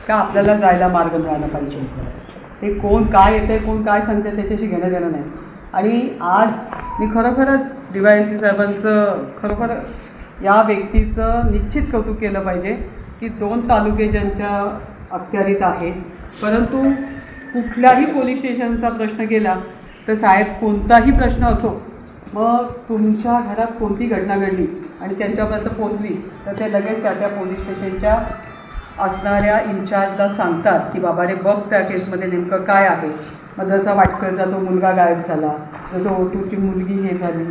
का आपल्याला जायला मार्ग मिळाला पाहिजे. ते कोण काय येतं आहे, कोण काय सांगते त्याच्याशी घेणं देणं नाही. आणि आज मी खरोखरच DYSP साहेबांचं खरोखर या व्यक्तीचं निश्चित कौतुक केलं पाहिजे की 2 तालुके ज्यांच्या अखत्यारीत आहेत, परंतु कुठल्याही पोलीस स्टेशनचा प्रश्न गेला तर साहेब कोणताही प्रश्न असो, मग तुमच्या घरात कोणती घटना घडली आणि त्यांच्यापर्यंत पोचली तर ते लगेच त्या पोलीस स्टेशनच्या असणाऱ्या इन्चार्जला सांगतात की बाबा रे बघ त्या केसमध्ये नेमकं काय आहे. मग जसा वाटकरचा तो मुलगा गायब झाला, जसं ओतूरची मुलगी हे झाली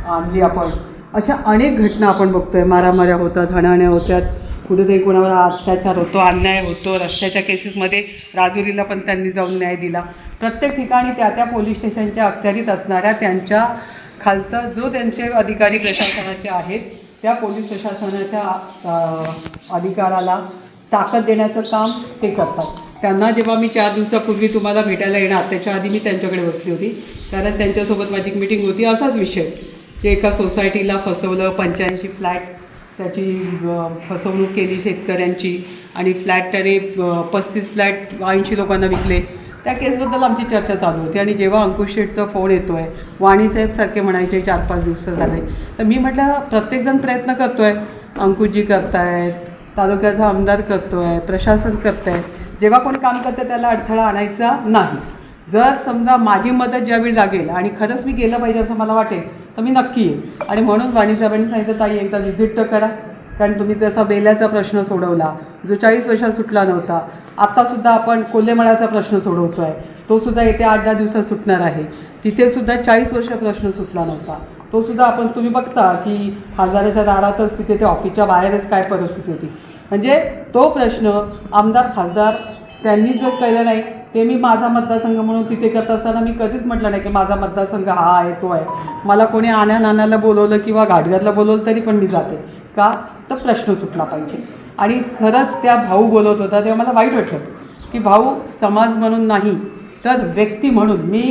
आणली आपण, अशा अनेक घटना आपण बघतोय. मारामाऱ्या होतात, हणाण्या होत्यात, कुठेतरी कोणावर अत्याचार होतो, अन्याय होतो. रस्त्याच्या केसेसमध्ये राजुरीला पण त्यांनी जाऊन न्याय दिला. प्रत्येक ठिकाणी त्या पोलीस स्टेशनच्या अखत्यारीत असणाऱ्या त्यांच्या खालचा जो त्यांचे अधिकारी प्रशासनाचे आहेत त्या पोलीस प्रशासनाच्या अधिकाराला ताकद देण्याचं काम ते करतात. त्यांना जेव्हा मी 4 दिवसापूर्वी तुम्हाला भेटायला येणार त्याच्या आधी मी त्यांच्याकडे बसली होती, कारण त्यांच्यासोबत माझी एक मीटिंग होती. असाच विषय की एका सोसायटीला फसवलं, 85 फ्लॅट त्याची फसवणूक केली शेतकऱ्यांची आणि फ्लॅट त्याने 35 फ्लॅट 80 लोकांना विकले. त्या केसबद्दल आमची चर्चा चालू होती. आणि जेव्हा अंकुश शेठचा फोन येतो आहे, वाणीसाहेबसारखे म्हणायचे 4-5 दिवस झाले, तर मी म्हटलं प्रत्येकजण प्रयत्न करतो आहे, अंकुशजी करतायत, तालुक्याचा आमदार करतो आहे, प्रशासन करतं आहे. जेव्हा कोण काम करतं त्याला अडथळा आणायचा नाही. जर समजा माझी मदत ज्यावेळी लागेल आणि खरंच मी गेलं पाहिजे असं मला वाटेल तर मी नक्की येईल. आणि म्हणून वाणीसाहेबांनी सांगितलं ताई एकदा व्हिजिट तर करा, कारण तुम्ही त्याचा बेल्याचा प्रश्न सोडवला जो 40 वर्षात सुटला नव्हता. आत्तासुद्धा आपण कोल्हेमळाचा प्रश्न सोडवतो आहे, तो सुद्धा येत्या 8-10 दिवसात सुटणार आहे. तिथेसुद्धा 40 वर्ष प्रश्न सुटला नव्हता, तो सुद्धा आपण तुम्ही बघता की खासदाराच्या दारातच तिथे ते ऑफिसच्या बाहेरच काय परिस्थिती होती. म्हणजे तो प्रश्न आमदार खासदार त्यांनी जर केलं नाही, ते मी माझा मतदारसंघ म्हणून तिथे करत असताना मी कधीच म्हटलं नाही की माझा मतदारसंघ हा आहे तो आहे. मला कोणी नानाला बोलवलं किंवा घाटघरला बोलवलं तरी पण मी जाते, का तर प्रश्न सुटला पाहिजे. आणि खरंच त्या भाऊ बोलत होता तेव्हा मला वाईट वाटलं की भाऊ समाज म्हणून नाही तर व्यक्ती म्हणून. मी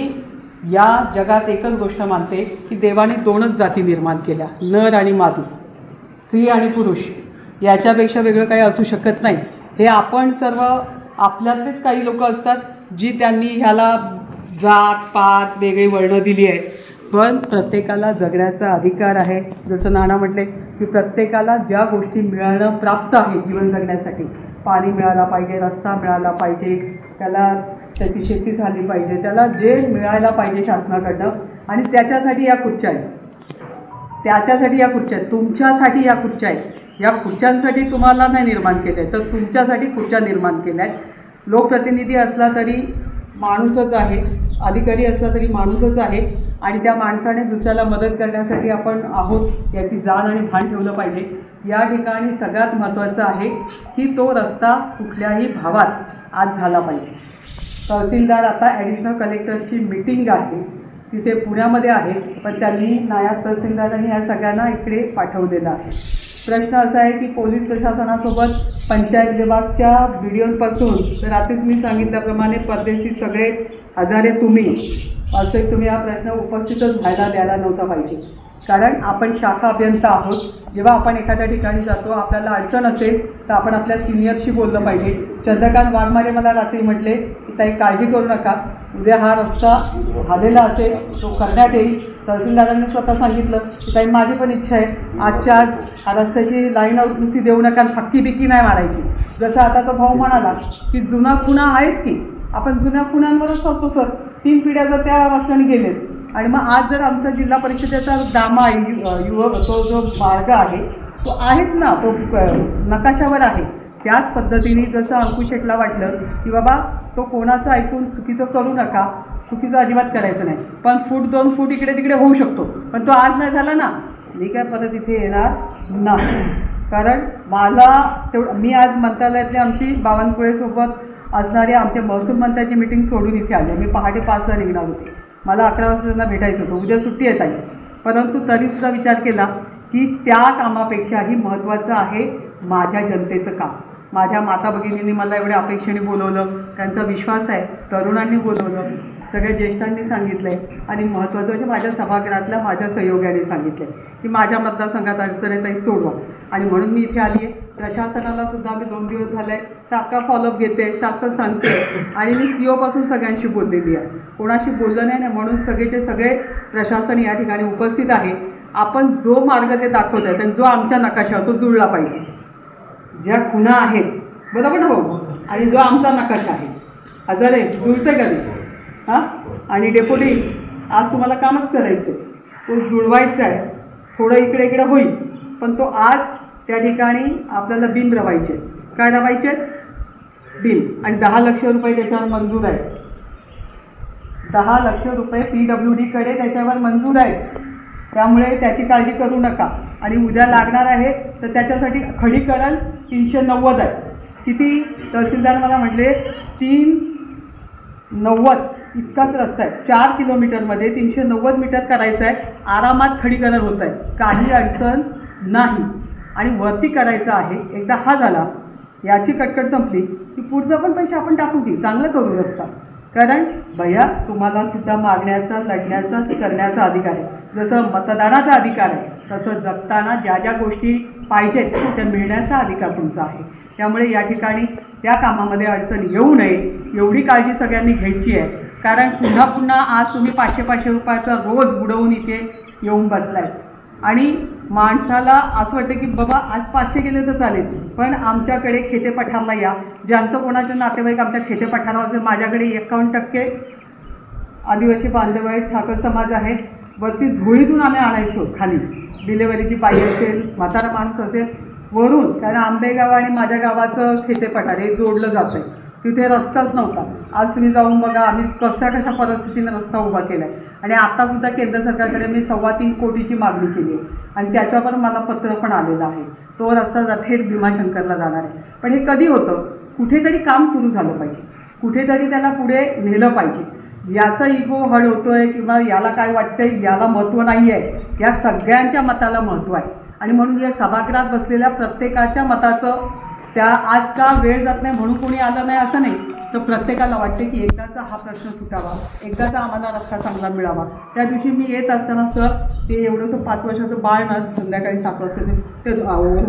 या जगात एकच गोष्ट मानते की देवाने 2च जाती निर्माण केल्या, नर आणि मादी, स्त्री आणि पुरुष. याच्यापेक्षा वेगळं काही असू शकत नाही. हे आपण सर्व आपल्यातलेच काही लोक असतात जी त्यांनी ह्याला जात पात वेगळी वर्णं दिली आहेत, पण प्रत्येकाला जगण्याचा अधिकार आहे. जसं नाना म्हटले की प्रत्येकाला ज्या गोष्टी मिळणं प्राप्त आहे जीवन जगण्यासाठी, पाणी मिळाला पाहिजे, रस्ता मिळाला पाहिजे, त्याला त्याची शेती झाली पाहिजे, त्याला जे मिळायला पाहिजे शासनाकडनं. आणि त्याच्यासाठी या खुर्च्या आहेत, त्याच्यासाठी या खुर्च्या आहेत, तुमच्यासाठी या खुर्च्या आहेत. या खुर्च्यांसाठी तुम्हाला नाही निर्माण केलं आहे तर तुमच्यासाठी खुर्च्या निर्माण केल्या आहेत. लोकप्रतिनिधी असला तरी माणूसच आहे, अधिकारी असला तरी माणूसच आहे. आणि त्या माणसाने दुसऱ्याला मदत करण्यासाठी आपण आहोत याची जाण आणि भान ठेवलं पाहिजे. या ठिकाणी सगळ्यात महत्त्वाचं आहे की तो रस्ता कुठल्याही भावात आज झाला पाहिजे. तहसीलदार आता ॲडिशनल कलेक्टरची मीटिंग आहे तिथे पुण्यामध्ये आहे, पण त्यांनी नायब तहसीलदारांनी या सगळ्यांना इकडे पाठवलेलं आहे. प्रश्न असा आहे की पोलीस प्रशासनासोबत पंचायत विभागच्या व्हिडिओपासून तर रात्रीच मी सांगितल्याप्रमाणे परदेशी सगळे हजारे तुम्ही असे तुम्ही हा प्रश्न उपस्थितच व्हायला द्यायला नव्हता पाहिजे. कारण आपण शाखा अभियंता आहोत. जेव्हा आपण एखाद्या ठिकाणी जातो आपल्याला अडचण असेल तर आपण आपल्या सिनियरशी बोललं पाहिजे. चंद्रकांत वाघमारे मला रात्री म्हटले की ताई काळजी करू नका, उद्या हा रस्ता झालेला असेल तो करण्यात येईल. तहसीलदारांनी स्वतः सांगितलं की ताई माझी पण इच्छा आहे आजच्या आज हा रस्त्याची लाईन आउट नुसती देऊ नका, फक्की बिक्की नाही मारायची. जसं आता तो भाऊ म्हणाला की जुना खुणा आहेच की, आपण जुन्या खुणांवरच होतो सर. 3 पिढ्या जर त्या रस्त्याने गेलेत आणि मग आज जर आमचा जिल्हा परिषदेचा डामा युवक तो जो मार्ग आहे तो आहेच ना, तो नकाशावर आहे. त्याच पद्धतीने जसं अंकुश शेठला वाटलं की बाबा तो कोणाचं ऐकून चुकीचं करू नका, चुकीचं अजिबात करायचं नाही, पण 1-2 फूट इकडे तिकडे होऊ शकतो, पण तो आज नाही झाला ना मी काय परत इथे येणार नाही. कारण मला मी आज मंत्रालयातली आमची बावनकुळेसोबत असणारी आमच्या महसूल मंत्र्याची मीटिंग सोडून इथे आली. मी पहाटे 5ला निघणार होते, मला 11 वाजता त्यांना भेटायचं होतं, उद्या सुट्टी येत आहे. परंतु तरीसुद्धा विचार केला की त्या कामापेक्षाही महत्त्वाचं आहे माझ्या जनतेचं काम. माझ्या माता भगिनींनी मला एवढ्या अपेक्षेने बोलवलं, त्यांचा विश्वास आहे, तरुणांनी बोलवलं, सगळ्या ज्येष्ठांनी सांगितलं आहे आणि महत्त्वाचं म्हणजे माझ्या सभागृहातल्या माझ्या सहयोगाने सांगितलं आहे की माझ्या मतदारसंघात अडचणी ताई सोडवा. आणि म्हणून मी इथे आली आहे. प्रशासनाला सुद्धा मी 2 दिवस झाले सारखा फॉलोअप घेते, सारखं सांगते आणि मी CO पासून सगळ्यांशी बोललेली आहे. कोणाशी बोललं नाही म्हणून सगळेचे सगळे प्रशासन या ठिकाणी उपस्थित आहे. आपण जो मार्ग ते दाखवत आहे आणि जो आमच्या नकाशावर तो जुळला पाहिजे. ज्या खुणा आहेत बरोबर ना भाऊ, आणि जो आमचा नकाशा आहे हजार आहे जुळते का नाही हां. आणि डेपोटी आज तुम्हाला कामच करायचं आहे, तो जुळवायचा आहे. थोडं इकडे इकडे होईल पण तो आज त्या ठिकाणी आपल्याला बिल रवायचे. काय रवायचे बिल, आणि 10 लक्ष रुपये त्याच्यावर मंजूर आहे. 10 लक्ष रुपये PWDकडे त्याच्यावर मंजूर आहेत. त्यामुळे त्याची काळजी करू नका. आणि उद्या लागणार आहे तर त्याच्यासाठी खडीकरण 390 आहे. किती तहसीलदार मला म्हटले 390 इतकाच रस्ता आहे. 4 किलोमीटरमध्ये 390 मीटर करायचं आहे. आरामात खडीकरण होत आहे, काही अडचण नाही. आणि वरती करायचं आहे. एकदा हा झाला, याची कटकट संपली की पुढचं पण पैसे आपण टाकू की चांगलं करू रस्ता. कारण भैया तुम्हालासुद्धा मागण्याचा, लढण्याचा, करण्याचा अधिकार आहे. जसं मतदानाचा अधिकार आहे तसं जगताना ज्या ज्या गोष्टी पाहिजेत त्या मिळण्याचा अधिकार तुमचा आहे. त्यामुळे या ठिकाणी त्या कामामध्ये अडचण येऊ नये एवढी काळजी सगळ्यांनी घ्यायची आहे. कारण पुन्हा पुन्हा आज तुम्ही 500-500 रुपयाचा रोज बुडवून इथे येऊन बसलाय आणि माणसाला असं वाटतं की बाबा आज 500 गेले तर चालेल, पण आमच्याकडे खेतेपठारला या. ज्यांचं कोणाचे नातेवाईक आमच्या खेतेपठारावर असेल, माझ्याकडे 51% आदिवासी बांधव आहेत, ठाकर समाज आहे. वरती झोळीतून आम्ही आणायचो खाली, डिलेवरीची बाई असेल, म्हातारा माणूस असेल वरून. कारण आंबेगाव आणि माझ्या गावाचं खेतेपठार हे जोडलं जातं आहे. तिथे रस्ताच नव्हता. आज तुम्ही जाऊन बघा आम्ही कशा परिस्थितीने रस्ता उभा केला आहे. आणि आत्तासुद्धा केंद्र सरकारकडे मी 3.25 कोटीची मागणी केली आहे आणि त्याच्यावर मला पत्र पण आलेलं आहे. तो रस्ता थेट भीमाशंकरला जाणार आहे. पण हे कधी होतं, कुठेतरी काम सुरू झालं पाहिजे, कुठेतरी त्याला पुढे नेलं पाहिजे. याचा इगो हड होतो आहे किंवा याला काय वाटतंय, याला महत्त्व नाही आहे. या सगळ्यांच्या मताला महत्त्व आहे. आणि म्हणून या सभागृहात बसलेल्या प्रत्येकाच्या मताचं त्या आज का वेळ जात नाही म्हणून कोणी आलं नाही असं नाही, तर प्रत्येकाला वाटते की एकदाचा हा प्रश्न सुटावा, एकदाचा आम्हाला रस्ता चांगला मिळावा. त्या दिवशी मी येत असताना सर ते एवढंसं 5 वर्षाचं बाळ ना संध्याकाळी 7 वाजता ते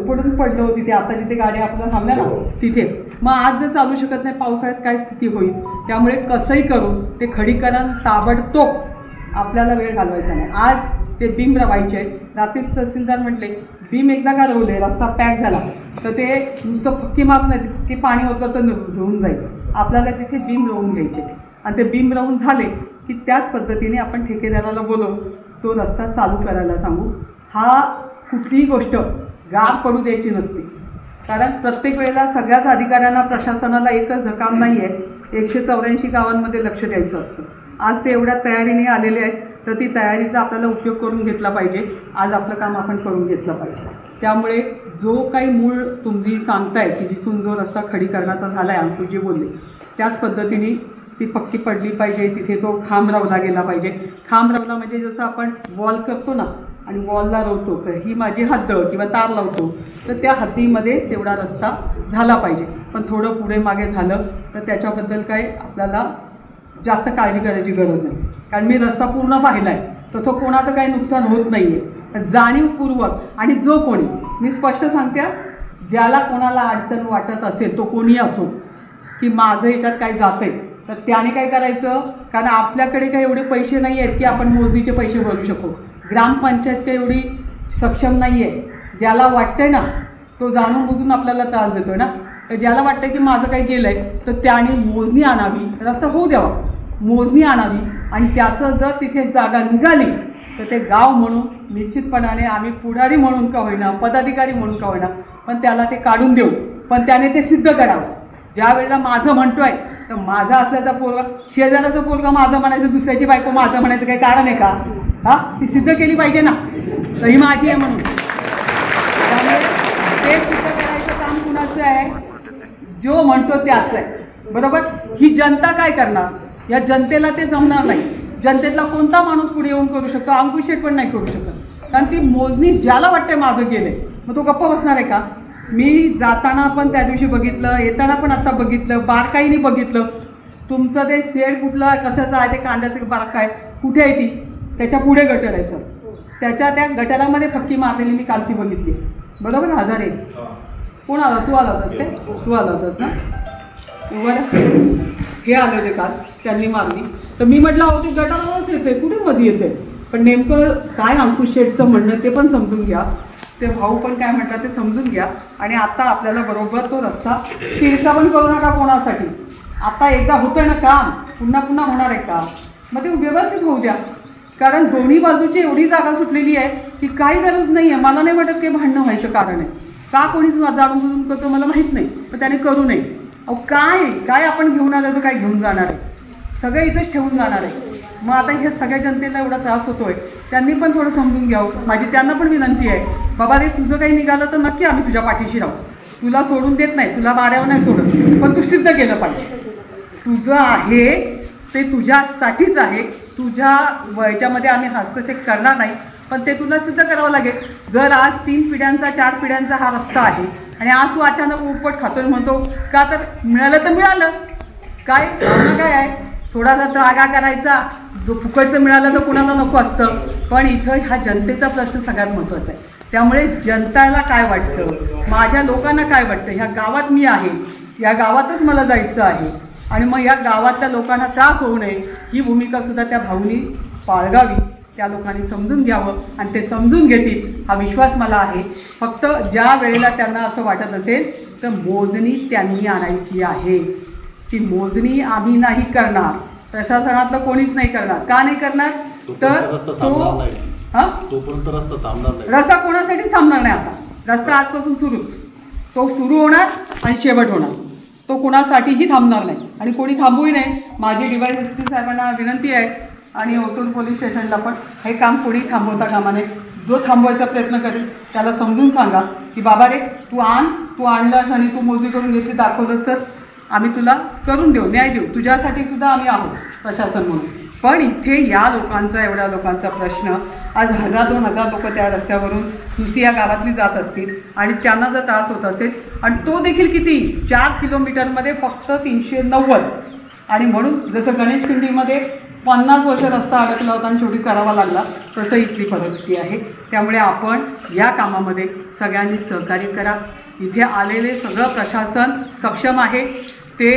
पडून पडलं होती. ते आता जिथे गाड्या आपल्याला थांबल्या ना तिथे. मग आज जर चालू शकत नाही पावसाळ्यात काय स्थिती होईल. त्यामुळे कसंही करून ते खडीकरण ताबडतोब आपल्याला वेळ घालवायचा नाही. आज ते बीम रवायचे आहेत. रात्रीच तहसीलदार म्हटले बीम एकदा का रवले रस्ता पॅक झाला तर ते नुसतं फक्की मारून नाही की पाणी होतं तर धुवून जाईल. आपल्याला तिथे बीम रवून घ्यायचे आणि ते बीम रवून झाले की त्याच पद्धतीने आपण ठेकेदाराला बोलवून तो रस्ता चालू करायला सांगू. हा कुठलीही गोष्ट गार पडू द्यायची नसते. कारण प्रत्येक वेळेला सगळ्याच अधिकाऱ्यांना प्रशासनाला एकच काम नाही आहे, 184 गावांमध्ये लक्ष द्यायचं असतं. आज ते एवढ्या तयारीने आलेले आहेत तर ती तयारीचा आपल्याला उपयोग करून घेतला पाहिजे. आज आपलं काम आपण करून घेतलं पाहिजे. त्यामुळे जो काही मूळ तुम्ही सांगताय की जिथून जो रस्ता खडीकरणाचा झाला आहे, अंकुशजी बोलले त्याच पद्धतीने ती पक्की पडली पाहिजे. तिथे तो खांब रवला गेला पाहिजे. खांब रवला म्हणजे जसं आपण वॉल करतो ना आणि वॉलला रवतो ही माझी हद्द किंवा तार लावतो तर त्या हद्दीमध्ये तेवढा रस्ता झाला पाहिजे. पण थोडं पुढे मागे झालं तर त्याच्याबद्दल काय आपल्याला जास्त काळजी करायची गरज नाही. कारण मी रस्ता पूर्ण पाहिला आहे, तसं कोणाचं काही नुकसान होत नाही आहे. जाणीवपूर्वक आणि जो कोणी, मी स्पष्ट सांगते, ज्याला कोणाला अडचण वाटत असेल तो कोणी असो की माझं याच्यात काय जातं आहे तर त्याने काय करायचं. कारण आपल्याकडे काही एवढे पैसे नाही आहेत की आपण मोजणीचे पैसे भरू शकू. ग्रामपंचायत काही एवढी सक्षम नाही आहे. ज्याला वाटतंय ना तो जाणून बुजून आपल्याला त्रास देतो आहे ना. तर ज्याला वाटतं की माझं काही गेलं आहे तर त्याने मोजणी आणावी, रस्ता होऊ द्यावा, मोजणी आणावी आणि त्याचं जर तिथे जागा निघाली तर ते गाव म्हणून निश्चितपणाने आम्ही पुढारी म्हणून का होईना, पदाधिकारी म्हणून का होईना, पण त्याला ते काढून देऊ. पण त्याने ते सिद्ध करावं. ज्या वेळेला माझं म्हणतो आहे तर माझं असल्याचा पोरगा, शेजाराचं पोरगा माझं म्हणायचं, दुसऱ्याची बायको माझं म्हणायचं काही कारण आहे का? हां, ती सिद्ध केली पाहिजे ना, तर ही माझी आहे म्हणून. त्यामुळे ते सिद्ध करायचं काम कुणाचं आहे? जो म्हणतो त्याच आहे. बरोबर. ही जनता काय करणार? या जनतेला ते जमणार नाही. जनतेतला कोणता माणूस पुढे येऊन करू शकतो? अंकुश शेठ पण नाही करू शकत. कारण ती मोजणी ज्याला वाटते माझं गेलं आहे मग तो गप्प बसणार आहे का? मी जाताना पण त्या दिवशी बघितलं, येताना पण आता बघितलं, बारकाईने बघितलं. तुमचं ते शेड कुठलं कशाचं आहे, ते कांद्याचं बारका आहे कुठे आहे ती, त्याच्या पुढे गटर आहे सर. त्या गटारामध्ये फक्की मारलेली मी कालची बघितली. बरोबर. 1001 कोण आला? तू आला होतास ते? तू आला होतास ना? बरं, हे आले होते काल, त्यांनी मारली. तर मी म्हटलं अहो ते गटारावरच येते, कुठे मध्ये येते. पण नेमकं काय अंकुश शेठचं म्हणणं ते पण समजून घ्या, ते भाऊ पण काय म्हटलं ते समजून घ्या. आणि आता आपल्याला बरोबर तो रस्ता तिरका पण करू नका कोणासाठी. आता एकदा होतोय ना काम, पुन्हा पुन्हा होणार आहे का? मग ते व्यवस्थित होऊ द्या. कारण दोन्ही बाजूची एवढी जागा सुटलेली आहे की काही गरज नाही आहे. मला नाही वाटत ते भांडणं व्हायचं कारण आहे. का कोणीच जाणून बुजून करतो मला माहीत नाही, पण त्याने करू नये. अहो काय आपण घेऊन आलो तर काय घेऊन जाणार आहे? सगळं इथंच ठेवून जाणार आहे. मग आता हे सगळ्या जनतेला एवढा त्रास होतोय, त्यांनी पण थोडं समजून घ्यावं. माझी त्यांना पण विनंती आहे, बाबा रे तुझं काही निघालं तर नक्की आम्ही तुझ्या पाठीशी राहू. तुला सोडून देत नाही, तुला वाऱ्यावर नाही सोडत, पण तू सिद्ध केलं पाहिजे. तुझं आहे ते तुझ्यासाठीच आहे. तुझ्या याच्यामध्ये आम्ही हस्तक्षेप करणार नाही, पण ते तुला सिद्ध करावं लागेल. जर आज 3 पिढ्यांचा 4 पिढ्यांचा हा रस्ता आहे आणि आज तू अचानक उपट खातोय म्हणतो का, तर मिळालं तर मिळालं. काय भावना काय आहे? थोडासा त्रागा करायचा, फुकटचं मिळालं तर कुणाला नको असतं. पण इथं हा जनतेचा प्रश्न सगळ्यात महत्त्वाचा आहे. त्यामुळे जनतेला काय वाटतं, माझ्या लोकांना काय वाटतं, ह्या गावात मी आहे, या गावातच मला जायचं आहे आणि मग या गावातल्या लोकांना त्रास होऊ नये ही भूमिकासुद्धा त्या भाऊनी बाळगावी. त्या लोकांनी समजून घ्यावं आणि ते समजून घेतील हा विश्वास मला आहे. फक्त ज्या वेळेला त्यांना असं वाटत असेल तर मोजणी त्यांनी आणायची आहे. ती मोजणी आम्ही नाही करणार, प्रशासनातलं कोणीच नाही करणार. का नाही करणार? तर तोपर्यंत रस्ता थांबणार नाही. रस्ता कोणासाठीच थांबणार नाही. आता रस्ता आजपासून सुरूच, तो सुरू होणार आणि शेवट होणार. तो कोणासाठीही थांबणार नाही आणि कोणी थांबूही नाही. माझी डिवाईस एस पी साहेबांना विनंती आहे आणि ओतूर पोलीस स्टेशनला पण हे काम कोणी थांबवता कामा नये. जो थांबवायचा प्रयत्न करेल त्याला समजून सांगा की बाबा रे तू आणलास आणि तू मोजणी करून घेतली दाखवलंस तर आम्ही तुला करून देऊ, न्याय देऊ. तुझ्यासाठी सुद्धा आम्ही आहोत प्रशासन म्हणून. पण इथे या लोकांचा, एवढ्या लोकांचा प्रश्न, आज 1000-2000 लोक त्या रस्त्यावरून नुसती या गावातली जात असतील आणि त्यांना जर त्रास होत असेल आणि तो देखील किती 4 किलोमीटरमध्ये फक्त 390. आणि म्हणून जसं गणेश खिंडीमध्ये 50 वर्ष रस्ता अडकला होता आणि शेवटी करावा लागला, तसं इथली परिस्थिती आहे. त्यामुळे आपण या कामामध्ये सगळ्यांनी सहकार्य करा. इथे आलेले सगळं प्रशासन सक्षम आहे. ते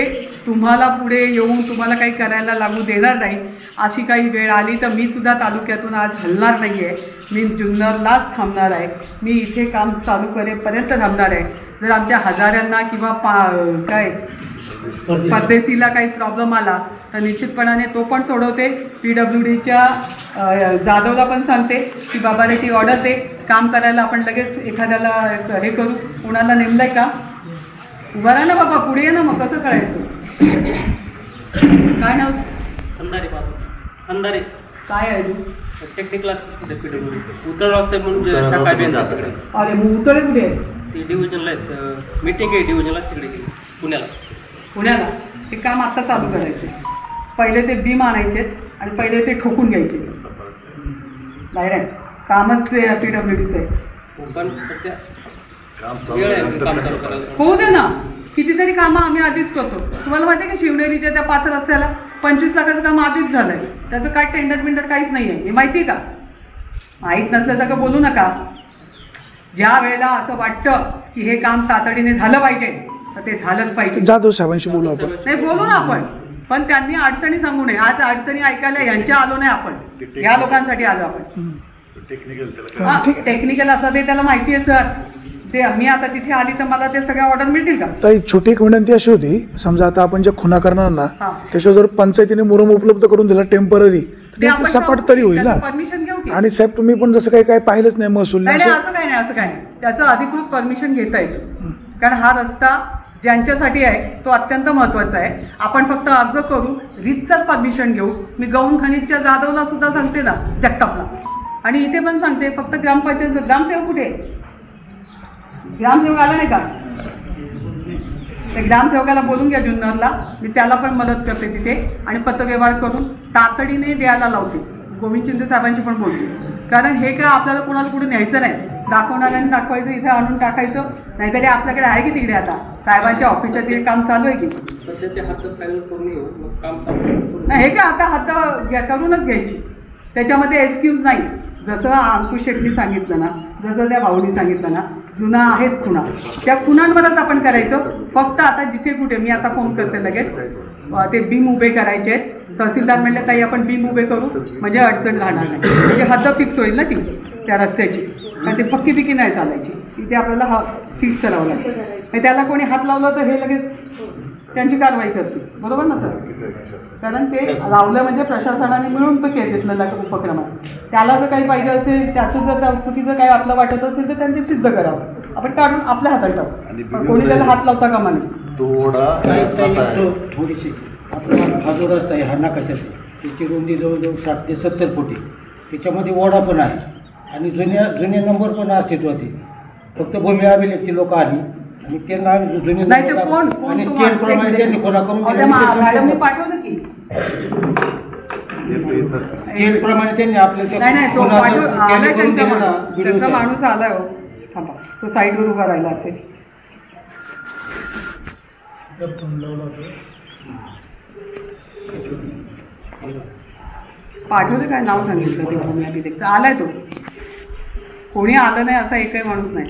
तुम्हाला पुढे येऊन तुम्हाला काही करायला लागू देणार नाही. अशी काही वेळ आली तर मी सुद्धा तालुक्यातून आज हलणार नाही आहे. मी जुन्नरलाच थांबणार आहे. मी इथे काम चालू करेपर्यंत थांबणार आहे. जर आमच्या हजाऱ्यांना किंवा परदेशीला काही प्रॉब्लेम आला तर निश्चितपणाने तो पण सोडवते. PWDच्या जाधवला पण सांगते की बाबा रे ती ऑर्डर दे, काम करायला आपण लगेच एखाद्याला हे करू. कुणाला नेमलं आहे का? उभा राहा ना बाबा, पुढे ये ना. मग कसं करायचं? काय नाव? अंधारे. काय आहे तू? टेक्निकल असिस्टंट PWD उतरवास साहेब म्हणजे शाखा बी आहे तिकडे. अरे मग उतळे कुठे आहे? ते डिव्हिजनला आहेत, मीटिंग आहे डिव्हिजनला तिकडे गेली पुण्याला. हे काम आत्ता चालू करायचे. पहिले ते बीम आणायचे आणि पहिले ते ठोकून घ्यायचे. डायरेक्ट कामच ते PWDचं आहे. पण सध्या वेळ आहे काम चालू करायला. होऊ दे ना. कितीतरी कामं आम्ही आधीच करतो. तुम्हाला माहिती आहे का शिवनेरीच्या त्या 5 रस्त्याला 25 लाखाचं काम आधीच झालं आहे. त्याचं काय टेंडर काहीच नाही आहे. हे माहिती आहे का? माहीत नसल्यासारखं बोलू नका. ज्या वेळेला असं वाटतं की हे काम तातडीने झालं पाहिजे तर ते झालंच पाहिजे. जाधव साहेबांशी बोलू आपण. नाही बोलू ना आपण, पण त्यांनी अडचणी सांगू नये. आज अडचणी ऐकायला यांच्या आलो नाही आपण, या लोकांसाठी आलो आपण. टेक्निकल असं ते त्याला माहिती आहे सर. ते मी आता तिथे आली तर मला ते सगळ्या ऑर्डर मिळतील का? तर एक छोटी एक विनंती अशी होती, समजा आता आपण जे खुना करणार ना त्याच्यावर जर पंचायतीने मुरुम उपलब्ध करून दिला टेम्पररी, सपाट तरी होईल ना. परमिशन घेऊ. आणि साहेब तुम्ही पण जसं काही पाहिलंच नाही महसूल नाही. असं काही नाही. त्याचं अधिकृत परमिशन घेता येतं. कारण हा रस्ता ज्यांच्यासाठी आहे तो अत्यंत महत्त्वाचा आहे. आपण फक्त अर्ज करू, रीतसर परमिशन घेऊ. मी गौण खनिजच्या जाधवला सुद्धा सांगते ना, जगतापला, आणि इथे पण सांगते. फक्त ग्रामपंचायत ग्रामसेवक कुठे आहे? ग्रामसेवक आला नाही का? त्या ग्रामसेवकाला बोलून घ्या जुन्नरला. मी त्याला पण मदत करते तिथे आणि पत्रव्यवहार करून तातडीने द्यायला लावते. गोविंद शिंदे साहेबांशी पण बोलते. कारण हे काय आपल्याला कोणाला कुठे न्यायचं नाही. दाखवणाऱ्यांनी दाखवायचं, इथे आणून टाकायचं. नाहीतरी आपल्याकडे आहे की तिकडे आता साहेबांच्या ऑफिसच्या तिथे काम चालू आहे की सध्या ते हात फायनल करून येऊ, काम चालू नाही. हे काय आता हात करूनच घ्यायची. त्याच्यामध्ये एक्सक्यूज नाही. जसं अंकुश शेट्टी सांगितलं ना, जसं त्या भाऊनी सांगितलं ना, जुना आहेत खुणा, त्या खुणांवरच आपण करायचं. फक्त आता जिथे कुठे मी आता फोन करते लगेच ते बीम उभे करायचे आहेत. तहसीलदार म्हणले ताई आपण बीम उभे करू म्हणजे अडचण राहणार नाही, म्हणजे हद्द फिक्स होईल ना ती त्या रस्त्याची. कारण ते पक्की बिकी नाही चालायची, तिथे आपल्याला फिक्स करावं लागेल. आणि त्याला कोणी हात लावला तर हे लगेच त्यांची कारवाई करते, बरोबर ना सर? कारण ते लावलं म्हणजे प्रशासनाने मिळून तो घेतलेला उपक्रम आहे. त्याला जर काही पाहिजे असेल, त्याचं जर चुकीचं काही आपलं वाटत असेल तर त्यांनी सिद्ध करावं. आपण काढून आपल्या हातात टाकू, पण कोणी त्याला हात लावता कामा नये. थोडीशी आपला हा जो रस्ता आहे हा नकाशाचा, त्याची रुंदी जवळजवळ 60 ते 70 फूट आहे. त्याच्यामध्ये ओढा पण आहे आणि जुने नंबर पण अस्तित्वात आहे. फक्त भूमी अभिलेखची लोक आली आणि त्यांना जुने नाही ते कोण आणि स्टेटप्रमाणे त्यांनी खुणा करून मॅडमनी पाठवलं की स्टेटप्रमाणे त्यांनी आपल्या नाही तो आलाय त्यांचा माणूस आलाय हो. थांबा, तो साईडवर उभा राहिला असेल. पाठवलं काय नाव सांगितलं ते भूमी अभिलेखचं, आलाय तो. कोणी आलं नाही असा एकही माणूस नाही.